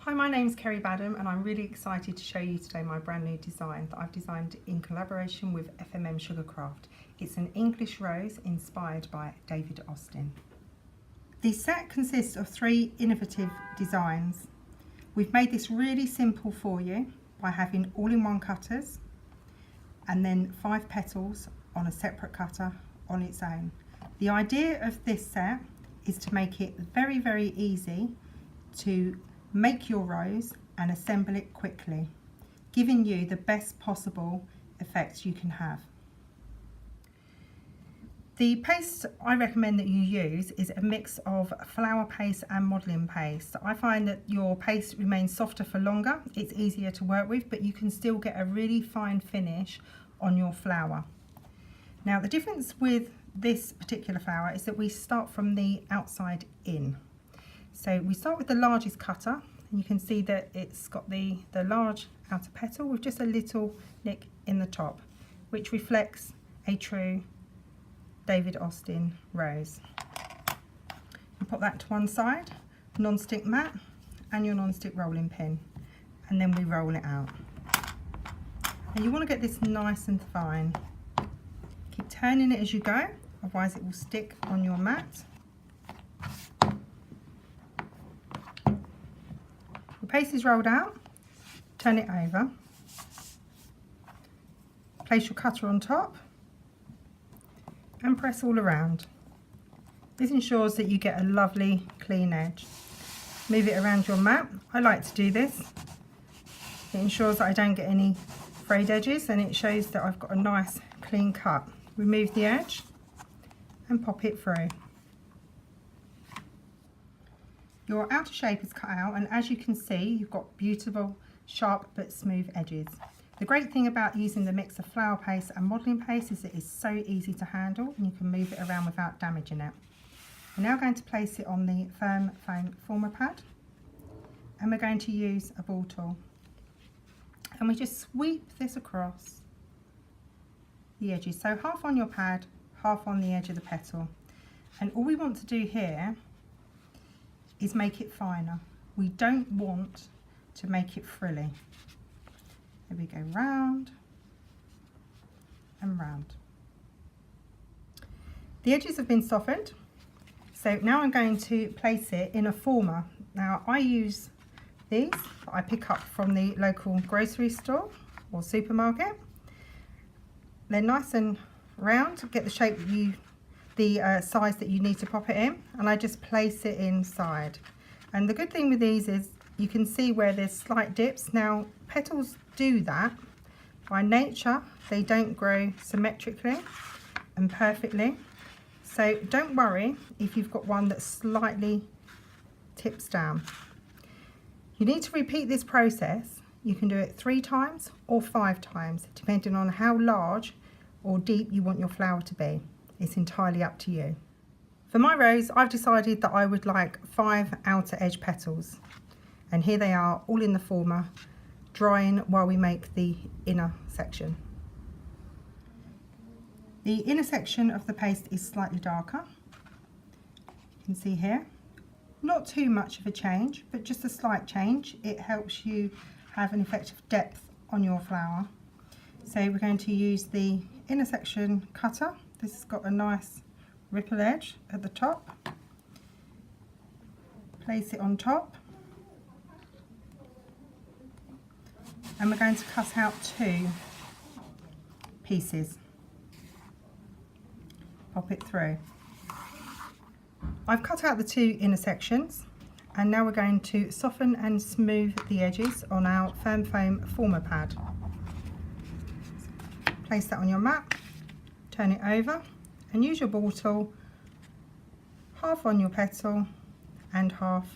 Hi, my name's Kerry Badham and I'm really excited to show you today my brand new design that I've designed in collaboration with FMM Sugarcraft. It's an English rose inspired by David Austin. The set consists of 3 innovative designs. We've made this really simple for you by having all-in-one cutters and then 5 petals on a separate cutter on its own. The idea of this set is to make it very, very easy to make your rose and assemble it quickly, giving you the best possible effect you can have. The paste I recommend that you use is a mix of flour paste and modelling paste. I find that your paste remains softer for longer, it's easier to work with, but you can still get a really fine finish on your flower. Now the difference with this particular flower is that we start from the outside in. So we start with the largest cutter, and you can see that it's got the large outer petal with just a little nick in the top, which reflects a true David Austin rose. You put that to one side, non-stick mat and your non-stick rolling pin, and then we roll it out. And you want to get this nice and fine. Keep turning it as you go, otherwise it will stick on your mat. The paste is rolled out, turn it over, place your cutter on top and press all around. This ensures that you get a lovely clean edge. Move it around your mat. I like to do this. It ensures that I don't get any frayed edges and it shows that I've got a nice clean cut. Remove the edge and pop it through. Your outer shape is cut out, and as you can see, you've got beautiful, sharp but smooth edges. The great thing about using the mix of flour paste and modelling paste is that it's so easy to handle and you can move it around without damaging it. We're now going to place it on the firm foam former pad, and we're going to use a ball tool. And we just sweep this across the edges. So half on your pad, half on the edge of the petal. And all we want to do here is make it finer. We don't want to make it frilly. There we go, round and round. The edges have been softened, so now I'm going to place it in a former. Now I use these that I pick up from the local grocery store or supermarket. They're nice and round, get the shape the size that you need to pop it in, and I just place it inside. And the good thing with these is you can see where there's slight dips. Now petals do that by nature, they don't grow symmetrically and perfectly, so don't worry if you've got one that slightly tips down. You need to repeat this process. You can do it 3 times or 5 times depending on how large or deep you want your flower to be. It's entirely up to you. For my rose, I've decided that I would like 5 outer edge petals, and here they are all in the former, drying while we make the inner section. The inner section of the paste is slightly darker. You can see here, not too much of a change, but just a slight change. It helps you have an effect of depth on your flower. So we're going to use the inner section cutter. This has got a nice ripple edge at the top. Place it on top, and we're going to cut out 2 pieces. Pop it through. I've cut out the 2 inner sections, and now we're going to soften and smooth the edges on our firm foam former pad. Place that on your mat, turn it over, and use your ball tool, half on your petal and half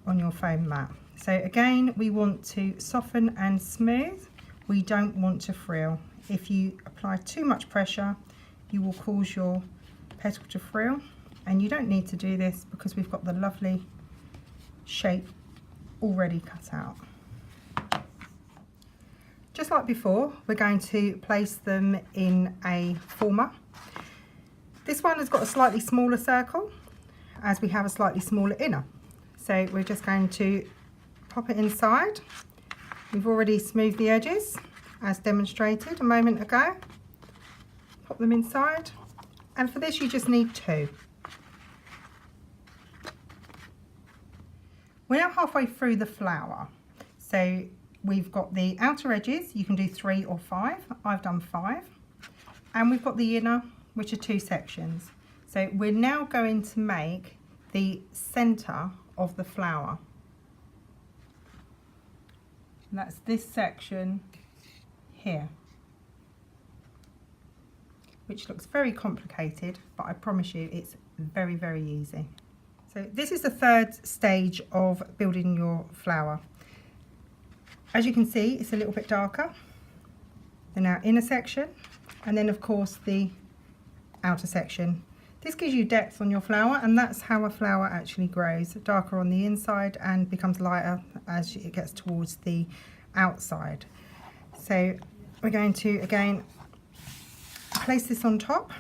on your foam mat. So again, we want to soften and smooth. We don't want to frill. If you apply too much pressure, you will cause your petal to frill, and you don't need to do this because we've got the lovely shape already cut out. Just like before, we're going to place them in a former. This one has got a slightly smaller circle as we have a slightly smaller inner. So we're just going to pop it inside. We've already smoothed the edges as demonstrated a moment ago. Pop them inside, and for this you just need 2. We're now halfway through the flower. So we've got the outer edges, you can do 3 or 5. I've done 5. And we've got the inner, which are 2 sections. So we're now going to make the centre of the flower. And that's this section here, which looks very complicated, but I promise you it's very, very easy. So this is the 3rd stage of building your flower. As you can see, it's a little bit darker than our inner section, and then of course the outer section. This gives you depth on your flower, and that's how a flower actually grows. Darker on the inside and becomes lighter as it gets towards the outside. So we're going to again place this on top,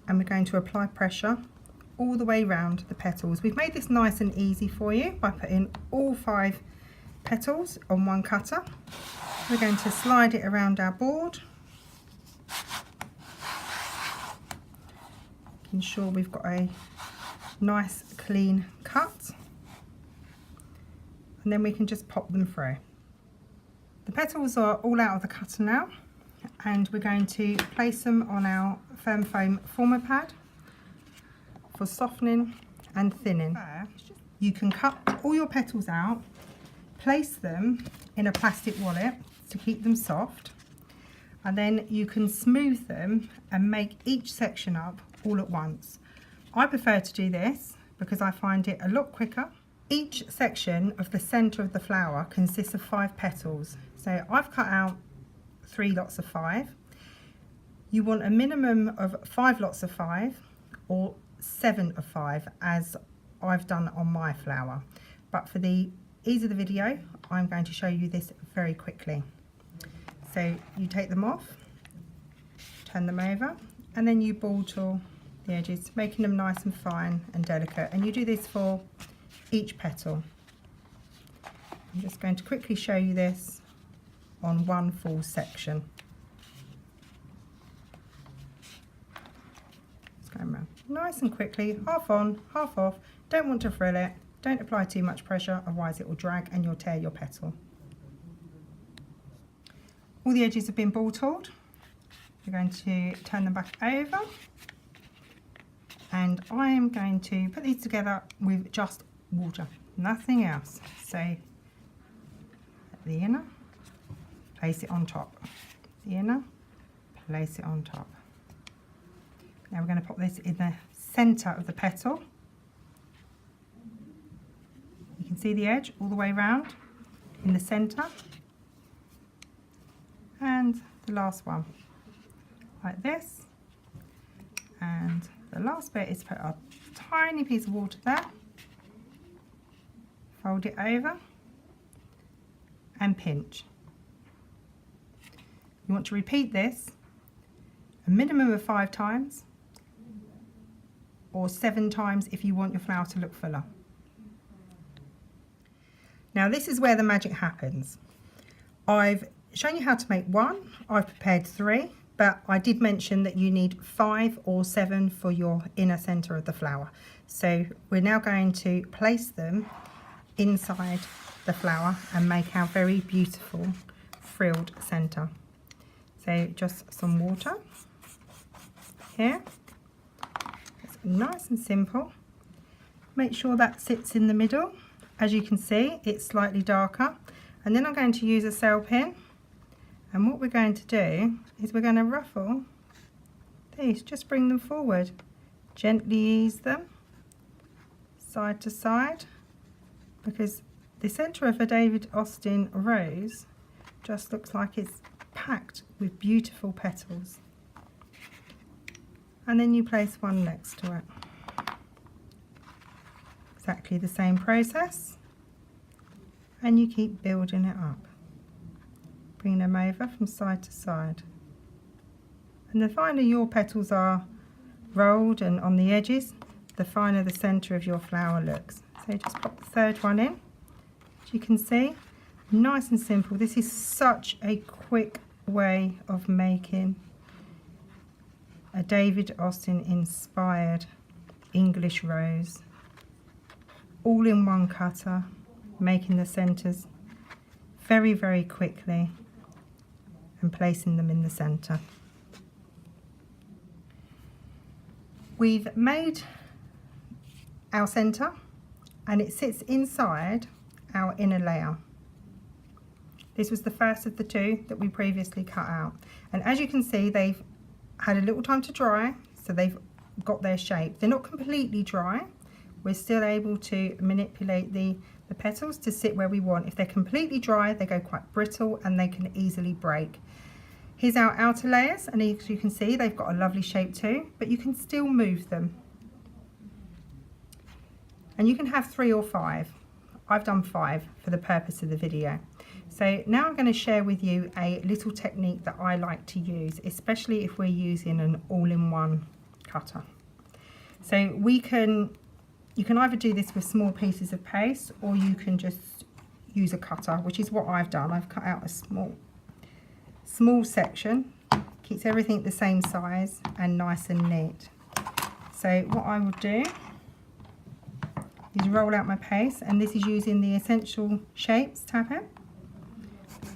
and we're going to apply pressure all the way around the petals. We've made this nice and easy for you by putting all 5 petals on one cutter. We're going to slide it around our board, ensure we've got a nice clean cut, and then we can just pop them through. The petals are all out of the cutter now, and we're going to place them on our firm foam former pad for softening and thinning. You can cut all your petals out, place them in a plastic wallet to keep them soft, and then you can smooth them and make each section up all at once. I prefer to do this because I find it a lot quicker. Each section of the centre of the flower consists of 5 petals. So I've cut out 3 lots of 5. You want a minimum of 5 lots of 5 or 7 of 5, as I've done on my flower. But for the ease of the video, I'm going to show you this very quickly. So you take them off, turn them over, and then you ball tool the edges, making them nice and fine and delicate. And you do this for each petal. I'm just going to quickly show you this on one full section. Just going around nice and quickly, half on, half off. Don't want to frill it. Don't apply too much pressure, otherwise it will drag and you'll tear your petal. All the edges have been ball tooled. We're going to turn them back over, and I am going to put these together with just water, nothing else. So at the inner, place it on top. The inner, place it on top. Now we're going to pop this in the centre of the petal. You can see the edge all the way around in the centre, and the last one like this, and the last bit is put a tiny piece of water there, fold it over and pinch. You want to repeat this a minimum of 5 times or 7 times if you want your flower to look fuller. Now this is where the magic happens. I've shown you how to make 1, I've prepared 3, but I did mention that you need 5 or 7 for your inner centre of the flower. So we're now going to place them inside the flower and make our very beautiful frilled centre. So just some water here. It's nice and simple. Make sure that sits in the middle. As you can see, it's slightly darker. And then I'm going to use a sail pin. And what we're going to do is we're going to ruffle these, just bring them forward. Gently ease them side to side, because the centre of a David Austin rose just looks like it's packed with beautiful petals. And then you place one next to it. Exactly the same process, and you keep building it up. Bring them over from side to side. And the finer your petals are rolled and on the edges, the finer the centre of your flower looks. So just pop the third one in. As you can see, nice and simple. This is such a quick way of making a David Austin inspired English rose, all in one cutter, making the centres very, very quickly and placing them in the centre. We've made our centre and it sits inside our inner layer. This was the first of the two that we previously cut out, and as you can see, they've had a little time to dry, so they've got their shape. They're not completely dry. We're still able to manipulate the petals to sit where we want. If they're completely dry, they go quite brittle and they can easily break. Here's our outer layers, and as you can see, they've got a lovely shape too, but you can still move them. And you can have 3 or 5. I've done 5 for the purpose of the video. So now I'm going to share with you a little technique that I like to use, especially if we're using an all-in-one cutter. So you can either do this with small pieces of paste, or you can just use a cutter, which is what I've done. I've cut out a small section, keeps everything the same size and nice and neat. So what I will do is roll out my paste, and this is using the Essential Shapes tablet.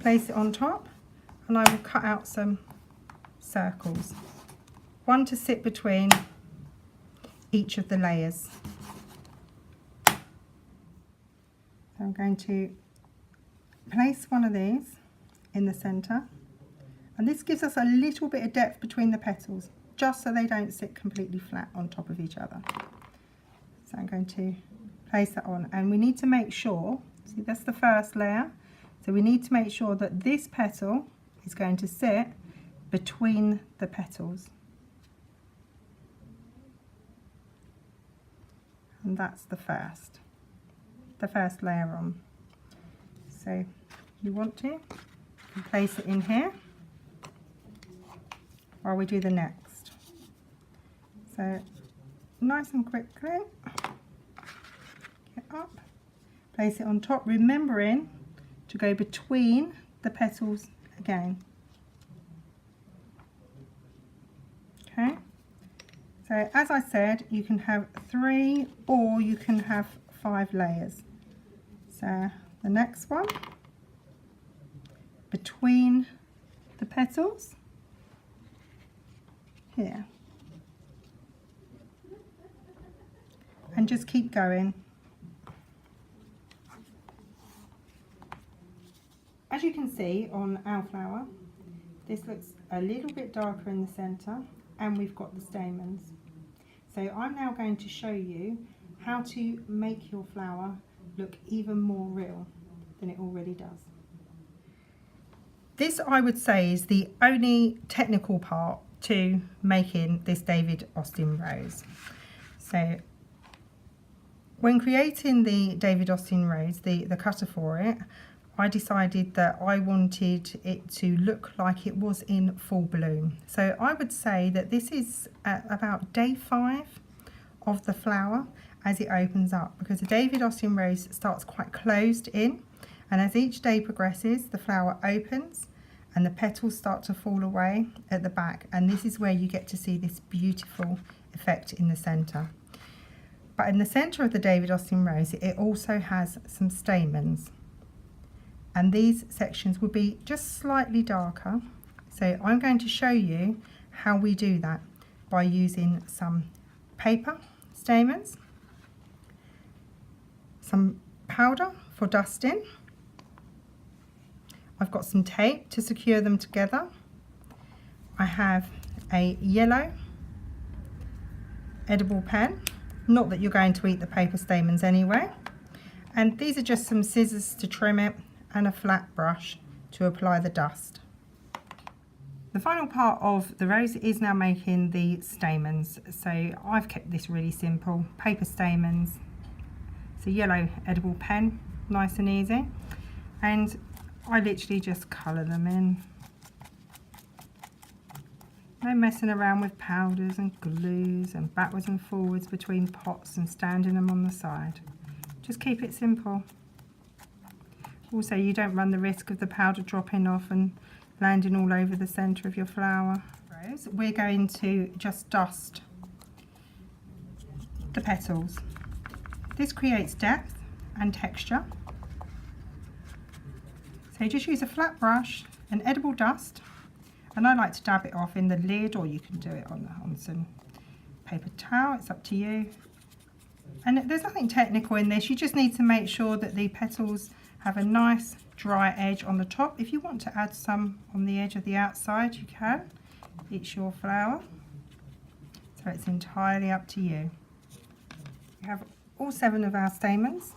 Place it on top, and I will cut out some circles, one to sit between each of the layers. So I'm going to place one of these in the centre, and this gives us a little bit of depth between the petals, just so they don't sit completely flat on top of each other. So I'm going to place that on, and we need to make sure, see, that's the first layer, so we need to make sure that this petal is going to sit between the petals, and that's the first layer on. So you want to place it in here while we do the next. So nice and quickly, get up, place it on top, remembering to go between the petals again. Okay, so as I said, you can have 3 or you can have 5 layers. So the next one, between the petals here, and just keep going. As you can see on our flower, this looks a little bit darker in the centre, and we've got the stamens. So I'm now going to show you how to make your flower look even more real than it already does. This, I would say, is the only technical part to making this David Austin rose. So when creating the David Austin rose, the cutter for it, I decided that I wanted it to look like it was in full bloom. So I would say that this is at about day 5 of the flower as it opens up, because the David Austin rose starts quite closed in, and as each day progresses, the flower opens and the petals start to fall away at the back, and this is where you get to see this beautiful effect in the centre. But in the centre of the David Austin rose, it also has some stamens, and these sections will be just slightly darker. So I'm going to show you how we do that by using some paper stamens, some powder for dusting. I've got some tape to secure them together. I have a yellow edible pen, not that you're going to eat the paper stamens anyway, and these are just some scissors to trim it and a flat brush to apply the dust. The final part of the rose is now making the stamens. So I've kept this really simple, paper stamens. It's a yellow edible pen, nice and easy, and I literally just colour them in. No messing around with powders and glues and backwards and forwards between pots and standing them on the side. Just keep it simple. Also, you don't run the risk of the powder dropping off and landing all over the centre of your flower. We're going to just dust the petals. This creates depth and texture. So just use a flat brush, an edible dust, and I like to dab it off in the lid, or you can do it on some paper towel, it's up to you. And there's nothing technical in this, you just need to make sure that the petals have a nice dry edge on the top. If you want to add some on the edge of the outside, you can. It's your flower, so it's entirely up to you. We have all 7 of our stamens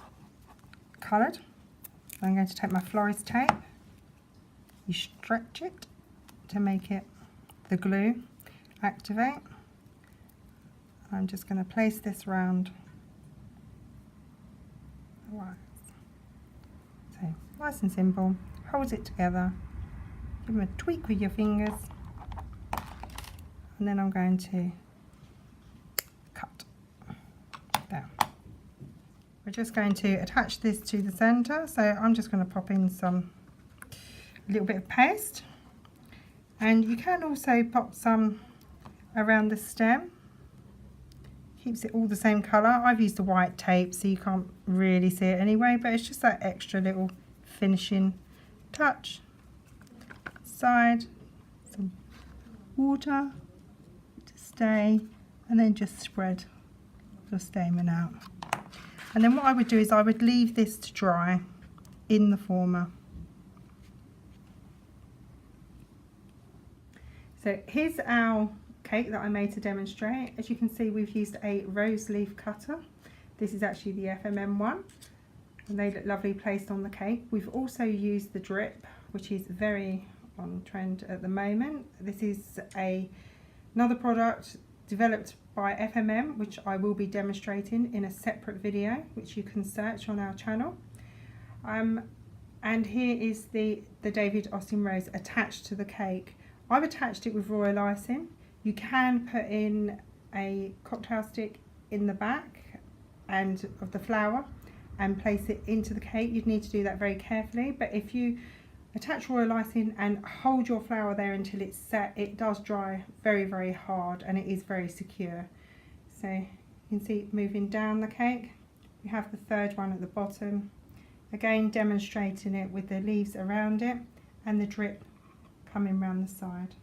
coloured. I'm going to take my florist tape, you stretch it to make it the glue activate. I'm just going to place this round the wires. So nice and simple, hold it together, give them a tweak with your fingers, and then I'm going to cut down. We're just going to attach this to the centre, so I'm just going to pop in a little bit of paste, and you can also pop some around the stem. Keeps it all the same colour. I've used the white tape so you can't really see it anyway, but it's just that extra little finishing touch. Side, some water to stay, and then just spread the stamen out. And then what I would do is I would leave this to dry in the former. So here's our cake that I made to demonstrate. As you can see, we've used a rose leaf cutter. This is actually the FMM one, and they look lovely placed on the cake. We've also used the drip, which is very on trend at the moment. This is another product developed by FMM, which I will be demonstrating in a separate video, which you can search on our channel. And here is the David Austin Rose attached to the cake. I've attached it with royal icing. You can put in a cocktail stick in the back and of the flower and place it into the cake. You'd need to do that very carefully, but if you attach royal icing and hold your flower there until it's set, it does dry very, very hard and it is very secure. So you can see it moving down the cake. We have the third one at the bottom, again demonstrating it with the leaves around it and the drip coming around the side.